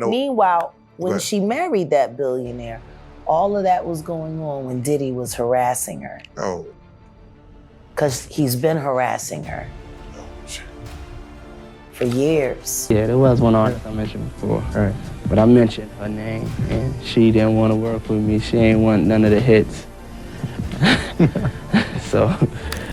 Nope. Meanwhile, when she married that billionaire, all of that was going on when Diddy was harassing her. Oh. Because he's been harassing her. Oh, shit. For years. Yeah, there was one artist I mentioned before, right? But I mentioned her name, and she didn't want to work with me. She ain't want none of the hits.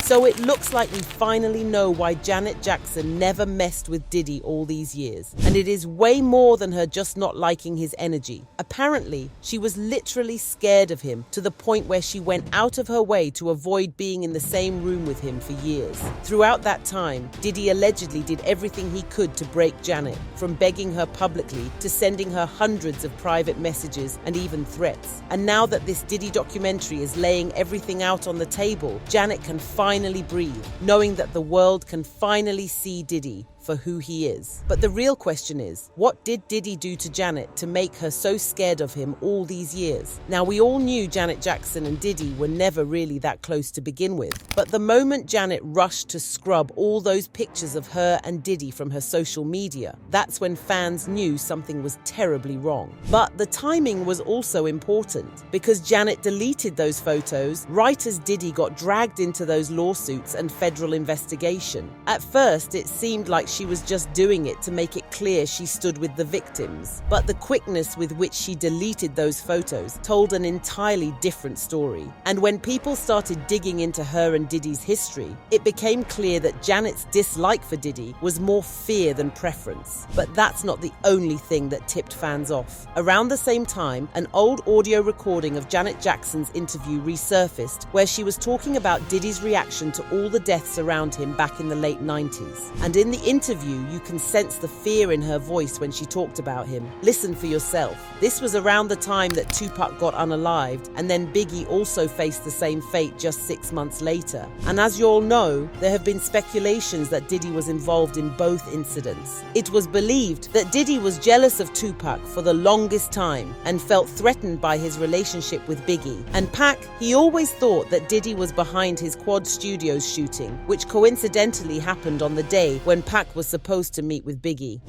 So it looks like we finally know why Janet Jackson never messed with Diddy all these years. And it is way more than her just not liking his energy. Apparently, she was literally scared of him to the point where she went out of her way to avoid being in the same room with him for years. Throughout that time, Diddy allegedly did everything he could to break Janet, from begging her publicly to sending her hundreds of private messages and even threats. And now that this Diddy documentary is laying everything out on the table, Janet can finally breathe, knowing that the world can finally see Diddy for who he is. But the real question is, what did Diddy do to Janet to make her so scared of him all these years? Now, we all knew Janet Jackson and Diddy were never really that close to begin with. But the moment Janet rushed to scrub all those pictures of her and Diddy from her social media, that's when fans knew something was terribly wrong. But the timing was also important, because Janet deleted those photos right as Diddy got dragged into those lawsuits and federal investigation. At first, it seemed like she was just doing it to make it clear she stood with the victims. But the quickness with which she deleted those photos told an entirely different story. And when people started digging into her and Diddy's history, it became clear that Janet's dislike for Diddy was more fear than preference. But that's not the only thing that tipped fans off. Around the same time, an old audio recording of Janet Jackson's interview resurfaced, where she was talking about Diddy's reaction to all the deaths around him back in the late 90s. And in the interview, you can sense the fear in her voice when she talked about him. Listen for yourself. This was around the time that Tupac got unalived, and then Biggie also faced the same fate just 6 months later. And as you all know, there have been speculations that Diddy was involved in both incidents. It was believed that Diddy was jealous of Tupac for the longest time and felt threatened by his relationship with Biggie. And Pac, he always thought that Diddy was behind his Quad Studios shooting, which coincidentally happened on the day when Pac was supposed to meet with Biggie.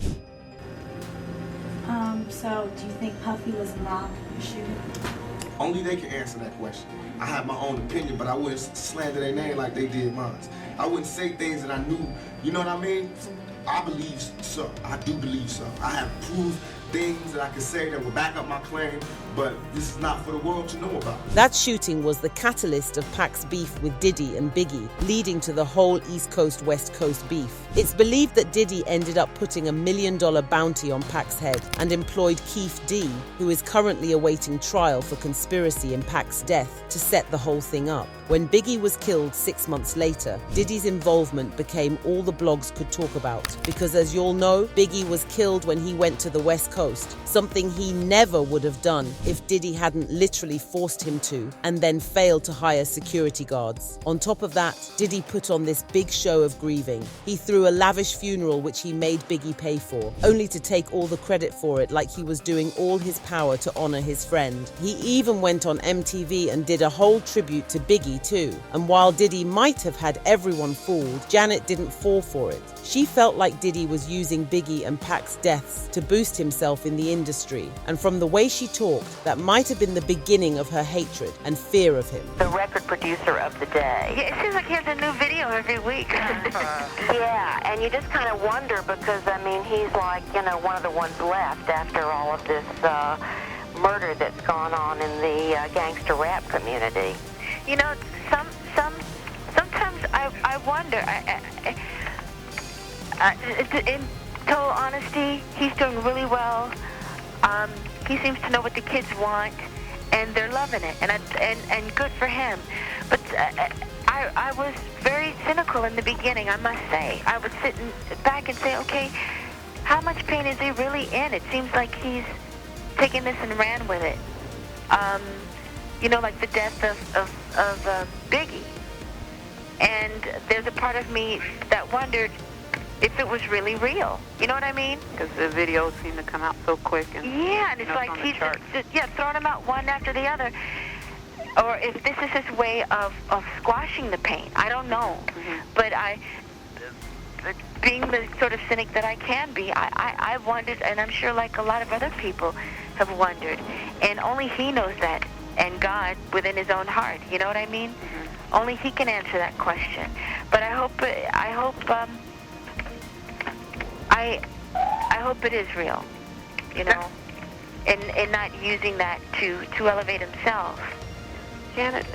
So do you think Puffy was involved in the shooting? Only they can answer that question. I have my own opinion, but I wouldn't slander their name like they did mine. I wouldn't say things that I knew, you know what I mean? I believe so. I do believe so. I have proved things that I can say that will back up my claim, but this is not for the world to know about. That shooting was the catalyst of Pac's beef with Diddy and Biggie, leading to the whole East Coast West Coast beef. It's believed that Diddy ended up putting $1 million bounty on Pac's head and employed Keith D, who is currently awaiting trial for conspiracy in Pac's death, to set the whole thing up. When Biggie was killed 6 months later, Diddy's involvement became all the blogs could talk about, because as you all know, Biggie was killed when he went to the West Coast, something he never would have done if Diddy hadn't literally forced him to and then failed to hire security guards. On top of that, Diddy put on this big show of grieving. He threw a lavish funeral which he made Biggie pay for, only to take all the credit for it like he was doing all his power to honor his friend. He even went on MTV and did a whole tribute to Biggie too. And while Diddy might have had everyone fooled, Janet didn't fall for it. She felt like Diddy was using Biggie and Pac's deaths to boost himself in the industry. And from the way she talked, that might have been the beginning of her hatred and fear of him. The record producer of the day. Yeah, it seems like he has a new video every week. Yeah, and you just kind of wonder because, I mean, he's like, you know, one of the ones left after all of this murder that's gone on in the gangster rap community. You know, sometimes I wonder, in total honesty, he's doing really well. He seems to know what the kids want, and they're loving it, and good for him. But I was very cynical in the beginning, I must say. I would sit back and say, okay, how much pain is he really in? It seems like he's taken this and ran with it. You know, like the death of Biggie. And there's a part of me that wondered if it was really real. You know what I mean? Because the videos seem to come out so quick. And, yeah, and it's like he's just throwing them out one after the other. Or if this is his way of squashing the pain. I don't know. Mm-hmm. But being the sort of cynic that I can be, I've wondered, and I'm sure like a lot of other people have wondered, and only he knows that, and God within his own heart. You know what I mean? Mm-hmm. Only he can answer that question. But I hope it is real. You know, and not using that to elevate himself. Janet,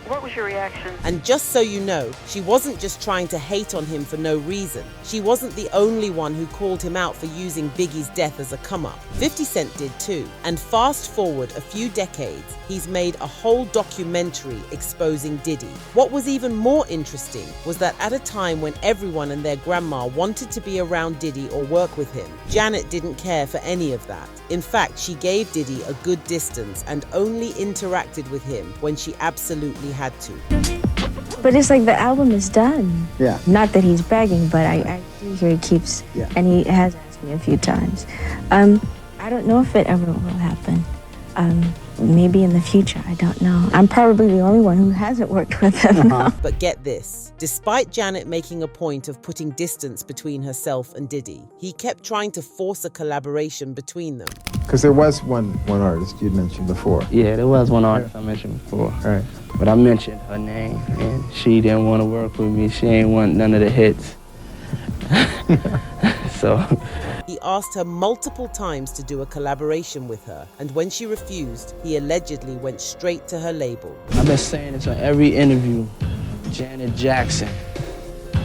what was your reaction? And just so you know, she wasn't just trying to hate on him for no reason. She wasn't the only one who called him out for using Biggie's death as a come-up. 50 Cent did too. And fast forward a few decades, he's made a whole documentary exposing Diddy. What was even more interesting was that at a time when everyone and their grandma wanted to be around Diddy or work with him, Janet didn't care for any of that. In fact, she gave Diddy a good distance and only interacted with him when she absolutely had to. But it's like the album is done. Yeah. Not that he's begging, but I do hear he keeps, and he has asked me a few times. I don't know if it ever will happen. Maybe in the future, I don't know. I'm probably the only one who hasn't worked with him. But get this, despite Janet making a point of putting distance between herself and Diddy, he kept trying to force a collaboration between them. Because there was one artist you'd mentioned before. Yeah, there was one artist I mentioned before. Right. But I mentioned her name, and she didn't want to work with me. She ain't want none of the hits. So he asked her multiple times to do a collaboration with her, and when she refused, he allegedly went straight to her label. I've been saying this on every interview. Janet Jackson,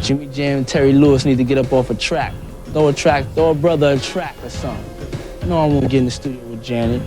Jimmy Jam, and Terry Lewis need to get up off a track. Throw a brother a track or something. No, I won't get in the studio with Janet.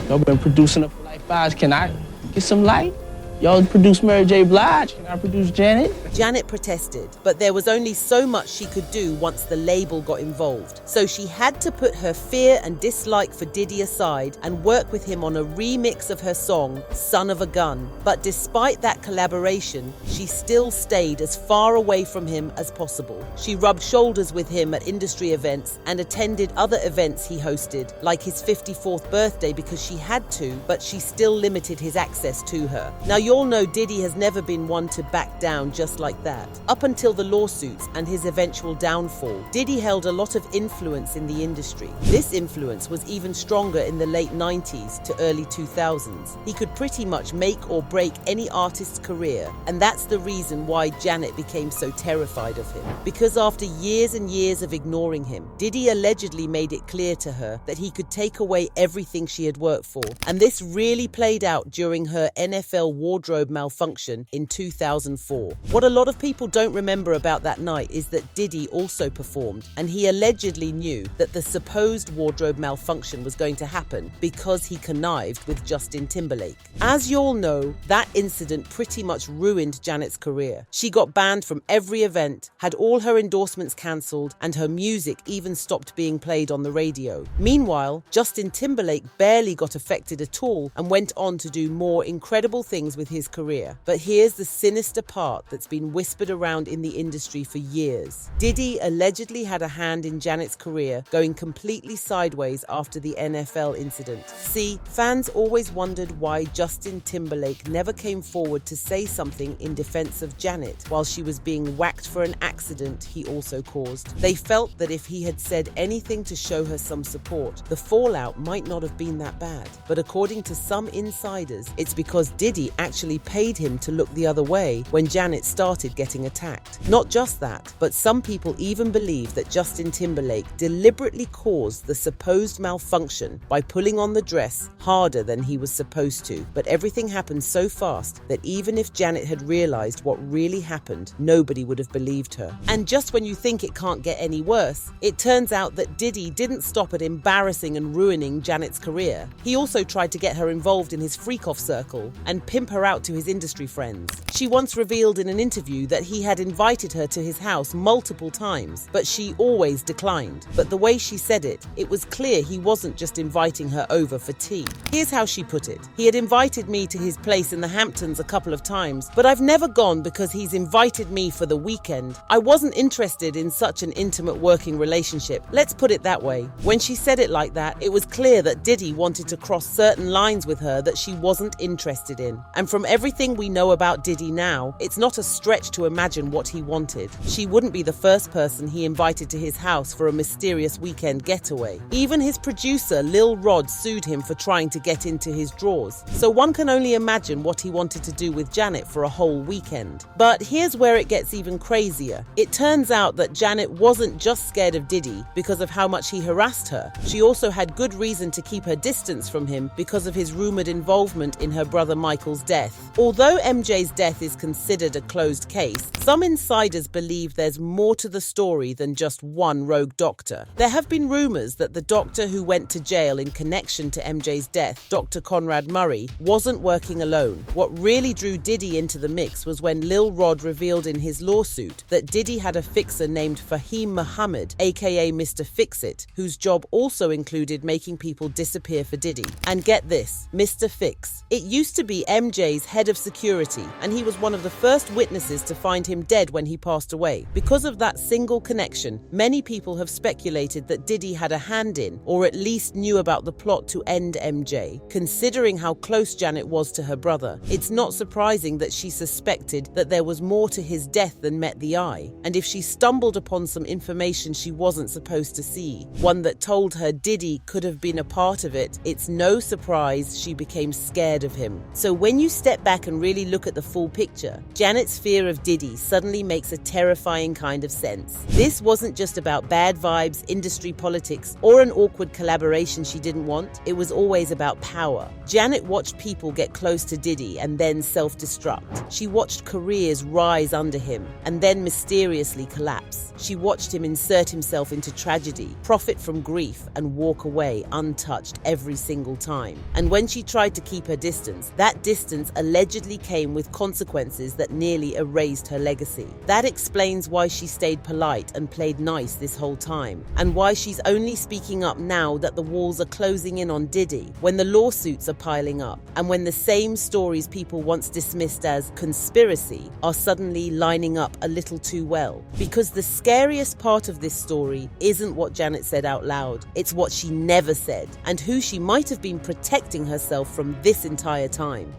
Y'all been producing her for like 5 years. Can I get some light? Y'all produce Mary J. Blige. Can I produce Janet? Janet protested, but there was only so much she could do once the label got involved. So she had to put her fear and dislike for Diddy aside and work with him on a remix of her song, Son of a Gun. But despite that collaboration, she still stayed as far away from him as possible. She rubbed shoulders with him at industry events and attended other events he hosted, like his 54th birthday because she had to, but she still limited his access to her. Now you all know Diddy has never been one to back down just like that. Up until the lawsuits and his eventual downfall, Diddy held a lot of influence in the industry. This influence was even stronger in the late 90s to early 2000s. He could pretty much make or break any artist's career, and that's the reason why Janet became so terrified of him. Because after years and years of ignoring him, Diddy allegedly made it clear to her that he could take away everything she had worked for, and this really played out during her NFL wardrobe malfunction in 2004. What a lot of people don't remember about that night is that Diddy also performed, and he allegedly knew that the supposed wardrobe malfunction was going to happen because he connived with Justin Timberlake. As you all know, that incident pretty much ruined Janet's career. She got banned from every event, had all her endorsements cancelled, and her music even stopped being played on the radio. Meanwhile, Justin Timberlake barely got affected at all and went on to do more incredible things with his career. But here's the sinister part that's been whispered around in the industry for years. Diddy allegedly had a hand in Janet's career going completely sideways after the NFL incident. See, fans always wondered why Justin Timberlake never came forward to say something in defense of Janet while she was being whacked for an accident he also caused. They felt that if he had said anything to show her some support, the fallout might not have been that bad. But according to some insiders, it's because Diddy actually paid him to look the other way when Janet started getting attacked. Not just that, but some people even believe that Justin Timberlake deliberately caused the supposed malfunction by pulling on the dress harder than he was supposed to. But everything happened so fast that even if Janet had realized what really happened, nobody would have believed her. And just when you think it can't get any worse, it turns out that Diddy didn't stop at embarrassing and ruining Janet's career. He also tried to get her involved in his freak-off circle and pimp her out to his industry friends. She once revealed in an interview that he had invited her to his house multiple times, but she always declined. But the way she said it, it was clear he wasn't just inviting her over for tea. Here's how she put it. He had invited me to his place in the Hamptons a couple of times, but I've never gone because he's invited me for the weekend. I wasn't interested in such an intimate working relationship. Let's put it that way. When she said it like that, it was clear that Diddy wanted to cross certain lines with her that she wasn't interested in. And from everything we know about Diddy now, it's not a stretch to imagine what he wanted. She wouldn't be the first person he invited to his house for a mysterious weekend getaway. Even his producer, Lil Rod, sued him for trying to get into his drawers. So one can only imagine what he wanted to do with Janet for a whole weekend. But here's where it gets even crazier. It turns out that Janet wasn't just scared of Diddy because of how much he harassed her. She also had good reason to keep her distance from him because of his rumored involvement in her brother Michael's death. Although MJ's death is considered a closed case, some insiders believe there's more to the story than just one rogue doctor. There have been rumors that the doctor who went to jail in connection to MJ's death, Dr. Conrad Murray, wasn't working alone. What really drew Diddy into the mix was when Lil Rod revealed in his lawsuit that Diddy had a fixer named Fahim Muhammad, aka Mr. Fix-It, whose job also included making people disappear for Diddy. And get this, Mr. Fix. It used to be MJ's head of security, and he was one of the first witnesses to find him dead when he passed away. Because of that single connection, many people have speculated that Diddy had a hand in, or at least knew about the plot to end MJ. Considering how close Janet was to her brother, it's not surprising that she suspected that there was more to his death than met the eye. And if she stumbled upon some information she wasn't supposed to see, one that told her Diddy could have been a part of it, it's no surprise she became scared of him. So when you step back and really look at the full picture, Janet's fear of Diddy suddenly makes a terrifying kind of sense. This wasn't just about bad vibes, industry politics, or an awkward collaboration she didn't want. It was always about power. Janet watched people get close to Diddy and then self-destruct. She watched careers rise under him and then mysteriously collapse. She watched him insert himself into tragedy, profit from grief, and walk away untouched every single time. And when she tried to keep her distance, that distance allegedly came with consequences that nearly erased her legacy. That explains why she stayed polite and played nice this whole time, and why she's only speaking up now that the walls are closing in on Diddy, when the lawsuits are piling up, and when the same stories people once dismissed as conspiracy are suddenly lining up a little too well. Because the scariest part of this story isn't what Janet said out loud, it's what she never said, and who she might have been protecting herself from this entire time.